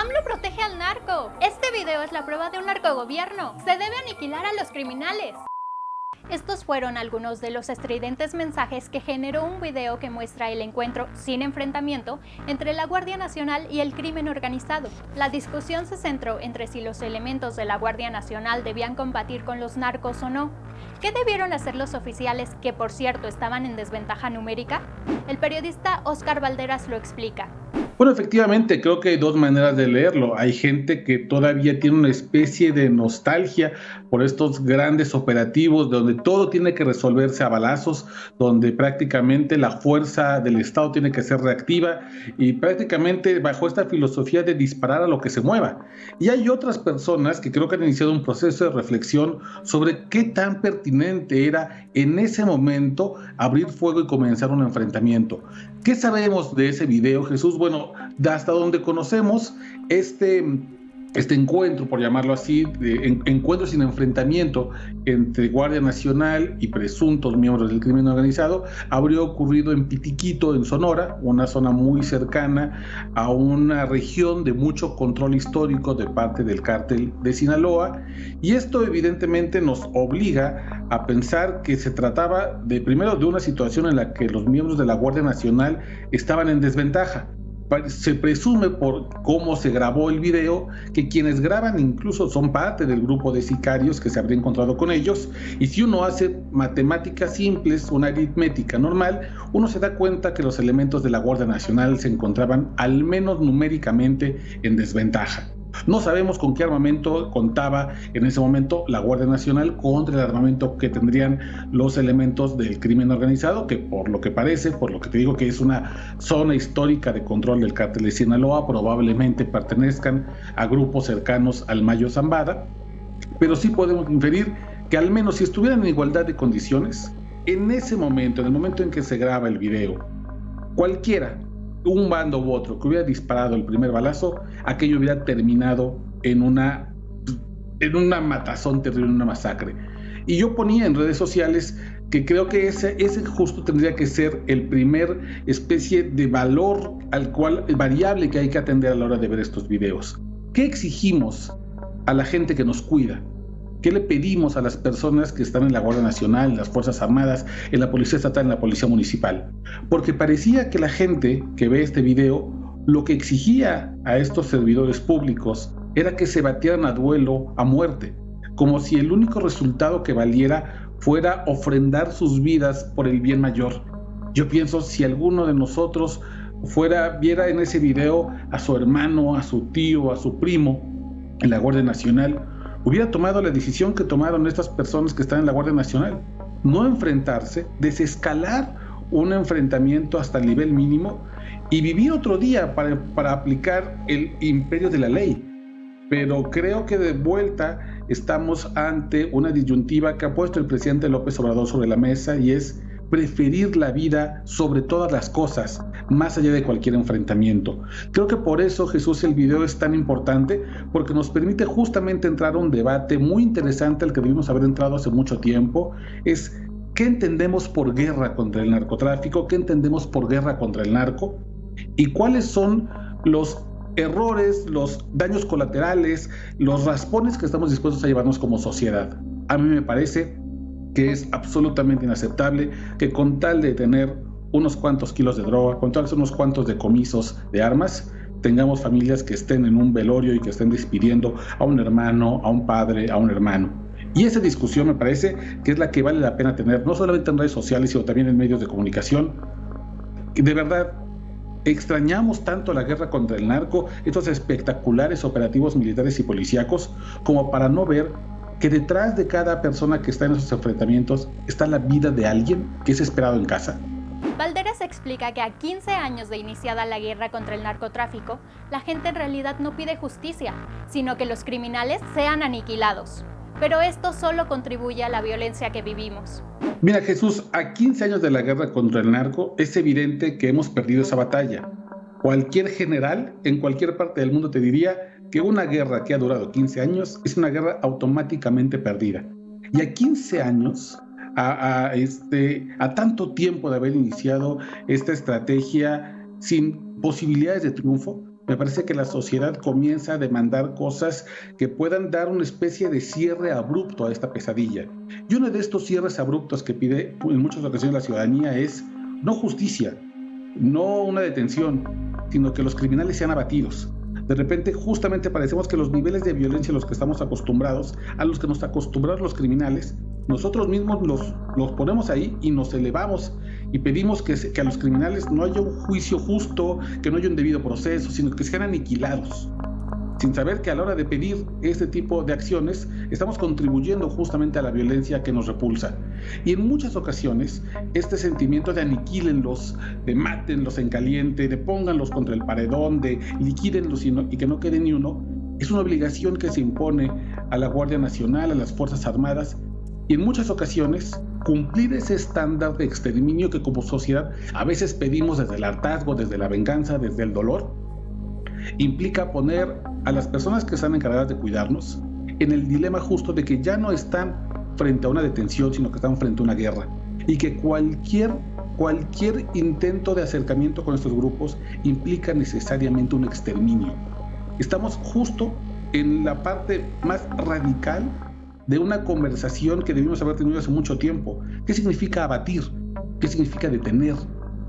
AMLO protege al narco. Este video es la prueba de un narcogobierno. Se debe aniquilar a los criminales. Estos fueron algunos de los estridentes mensajes que generó un video que muestra el encuentro sin enfrentamiento entre la Guardia Nacional y el crimen organizado. La discusión se centró entre si los elementos de la Guardia Nacional debían combatir con los narcos o no. ¿Qué debieron hacer los oficiales, que por cierto estaban en desventaja numérica? El periodista Óscar Valderas lo explica. Bueno, efectivamente, creo que hay dos maneras de leerlo. Hay gente que todavía tiene una especie de nostalgia por estos grandes operativos donde todo tiene que resolverse a balazos, donde prácticamente la fuerza del Estado tiene que ser reactiva y prácticamente bajo esta filosofía de disparar a lo que se mueva. Y hay otras personas que creo que han iniciado un proceso de reflexión sobre qué tan pertinente era en ese momento abrir fuego y comenzar un enfrentamiento. ¿Qué sabemos de ese video, Jesús? Bueno, hasta donde conocemos este encuentro, por llamarlo así, de encuentro sin enfrentamiento entre Guardia Nacional y presuntos miembros del crimen organizado, habría ocurrido en Pitiquito, en Sonora, una zona muy cercana a una región de mucho control histórico de parte del cártel de Sinaloa, y esto evidentemente nos obliga a pensar que se trataba primero de una situación en la que los miembros de la Guardia Nacional estaban en desventaja. Se presume por cómo se grabó el video que quienes graban incluso son parte del grupo de sicarios que se habría encontrado con ellos, y si uno hace matemáticas simples, una aritmética normal, uno se da cuenta que los elementos de la Guardia Nacional se encontraban al menos numéricamente en desventaja. No sabemos con qué armamento contaba en ese momento la Guardia Nacional contra el armamento que tendrían los elementos del crimen organizado, que por lo que parece, por lo que te digo que es una zona histórica de control del cártel de Sinaloa, probablemente pertenezcan a grupos cercanos al Mayo Zambada, pero sí podemos inferir que al menos si estuvieran en igualdad de condiciones, en ese momento, en el momento en que se graba el video, cualquiera, un bando u otro, que hubiera disparado el primer balazo, aquello hubiera terminado en una matazón terrible, en una masacre. Y yo ponía en redes sociales que creo que ese justo tendría que ser el primer especie de valor variable que hay que atender a la hora de ver estos videos. ¿Qué exigimos a la gente que nos cuida? ¿Qué le pedimos a las personas que están en la Guardia Nacional, en las Fuerzas Armadas, en la Policía Estatal, en la Policía Municipal? Porque parecía que la gente que ve este video lo que exigía a estos servidores públicos era que se batieran a duelo, a muerte, como si el único resultado que valiera fuera ofrendar sus vidas por el bien mayor. Yo pienso, si alguno de nosotros viera en ese video a su hermano, a su tío, a su primo en la Guardia Nacional, hubiera tomado la decisión que tomaron estas personas que están en la Guardia Nacional: no enfrentarse, desescalar un enfrentamiento hasta el nivel mínimo y vivir otro día para aplicar el imperio de la ley. Pero creo que de vuelta estamos ante una disyuntiva que ha puesto el presidente López Obrador sobre la mesa, y es preferir la vida sobre todas las cosas, más allá de cualquier enfrentamiento. Creo que por eso, Jesús, el video es tan importante, porque nos permite justamente entrar a un debate muy interesante al que debimos haber entrado hace mucho tiempo. Es ¿qué entendemos por guerra contra el narcotráfico? ¿Qué entendemos por guerra contra el narco? ¿Y cuáles son los errores, los daños colaterales, los raspones que estamos dispuestos a llevarnos como sociedad? A mí me parece que es absolutamente inaceptable que con tal de tener unos cuantos kilos de droga, con tal de unos cuantos decomisos de armas, tengamos familias que estén en un velorio y que estén despidiendo a un hermano, a un padre, a un hermano. Y esa discusión me parece que es la que vale la pena tener, no solamente en redes sociales, sino también en medios de comunicación. De verdad, extrañamos tanto la guerra contra el narco, estos espectaculares operativos militares y policíacos, como para no ver que detrás de cada persona que está en esos enfrentamientos está la vida de alguien que es esperado en casa. Valderas explica que a 15 años de iniciada la guerra contra el narcotráfico, la gente en realidad no pide justicia, sino que los criminales sean aniquilados. Pero esto solo contribuye a la violencia que vivimos. Mira, Jesús, a 15 años de la guerra contra el narco, es evidente que hemos perdido esa batalla. Cualquier general en cualquier parte del mundo te diría que una guerra que ha durado 15 años es una guerra automáticamente perdida. Y a 15 años, a tanto tiempo de haber iniciado esta estrategia sin posibilidades de triunfo, Me parece que la sociedad comienza a demandar cosas que puedan dar una especie de cierre abrupto a esta pesadilla. Y uno de estos cierres abruptos que pide en muchas ocasiones la ciudadanía es no justicia, no una detención, sino que los criminales sean abatidos. De repente, justamente parecemos que los niveles de violencia a los que estamos acostumbrados, a los que nos acostumbraron los criminales, nosotros mismos los ponemos ahí y nos elevamos y pedimos que a los criminales no haya un juicio justo, que no haya un debido proceso, sino que sean aniquilados. Sin saber que a la hora de pedir este tipo de acciones estamos contribuyendo justamente a la violencia que nos repulsa. Y en muchas ocasiones este sentimiento de aniquílenlos, de mátenlos en caliente, de pónganlos contra el paredón, de liquídenlos y que no quede ni uno, es una obligación que se impone a la Guardia Nacional, a las Fuerzas Armadas, y en muchas ocasiones cumplir ese estándar de exterminio que como sociedad a veces pedimos desde el hartazgo, desde la venganza, desde el dolor, implica poner a las personas que están encargadas de cuidarnos en el dilema justo de que ya no están frente a una detención, sino que están frente a una guerra, y que cualquier intento de acercamiento con estos grupos implica necesariamente un exterminio. Estamos justo en la parte más radical de una conversación que debimos haber tenido hace mucho tiempo. ¿Qué significa abatir? ¿Qué significa detener?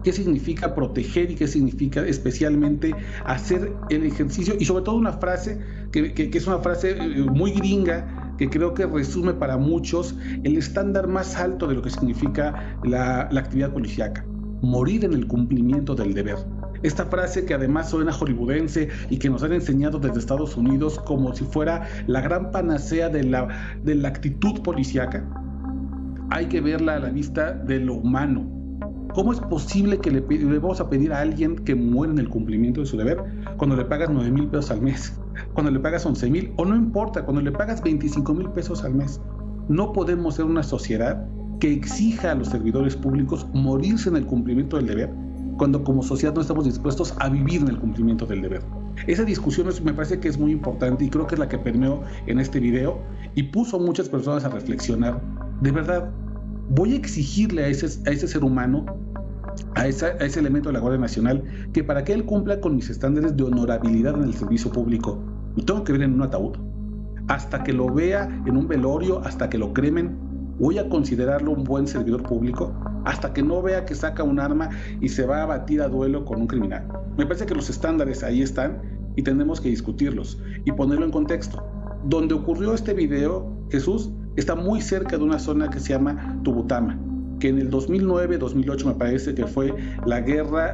¿Qué significa proteger y qué significa especialmente hacer el ejercicio? Y sobre todo una frase que es una frase muy gringa, que creo que resume para muchos el estándar más alto de lo que significa la actividad policíaca: morir en el cumplimiento del deber. Esta frase, que además suena hollywoodense y que nos han enseñado desde Estados Unidos como si fuera la gran panacea de la actitud policíaca, hay que verla a la vista de lo humano. ¿Cómo es posible que le vamos a pedir a alguien que muera en el cumplimiento de su deber cuando le pagas 9,000 pesos al mes, cuando le pagas 11,000, o no importa, cuando le pagas 25,000 pesos al mes? No podemos ser una sociedad que exija a los servidores públicos morirse en el cumplimiento del deber cuando como sociedad no estamos dispuestos a vivir en el cumplimiento del deber. Esa discusión me parece que es muy importante y creo que es la que permeó en este video y puso a muchas personas a reflexionar. De verdad, voy a exigirle a ese ser humano, a ese elemento de la Guardia Nacional, que para que él cumpla con mis estándares de honorabilidad en el servicio público, lo tengo que ver en un ataúd. Hasta que lo vea en un velorio, hasta que lo cremen, voy a considerarlo un buen servidor público, hasta que no vea que saca un arma y se va a batir a duelo con un criminal. Me parece que los estándares ahí están y tenemos que discutirlos y ponerlo en contexto. Donde ocurrió este video, Jesús, está muy cerca de una zona que se llama Tubutama, que en el 2009-2008 me parece que fue la guerra,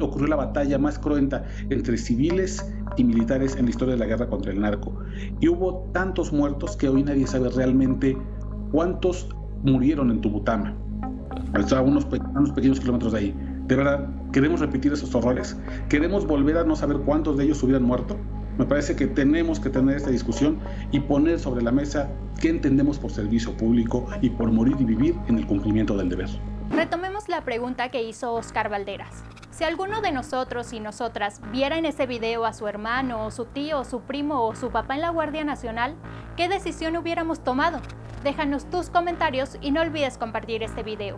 ocurrió la batalla más cruenta entre civiles y militares en la historia de la guerra contra el narco. Y hubo tantos muertos que hoy nadie sabe realmente cuántos murieron en Tubutama. A unos pequeños kilómetros de ahí. De verdad, ¿queremos repetir esos horrores? ¿Queremos volver a no saber cuántos de ellos hubieran muerto? Me parece que tenemos que tener esta discusión y poner sobre la mesa qué entendemos por servicio público y por morir y vivir en el cumplimiento del deber. Retomemos la pregunta que hizo Oscar Valderas. Si alguno de nosotros y nosotras viera en ese video a su hermano, o su tío, o su primo, o su papá en la Guardia Nacional, ¿qué decisión hubiéramos tomado? Déjanos tus comentarios y no olvides compartir este video.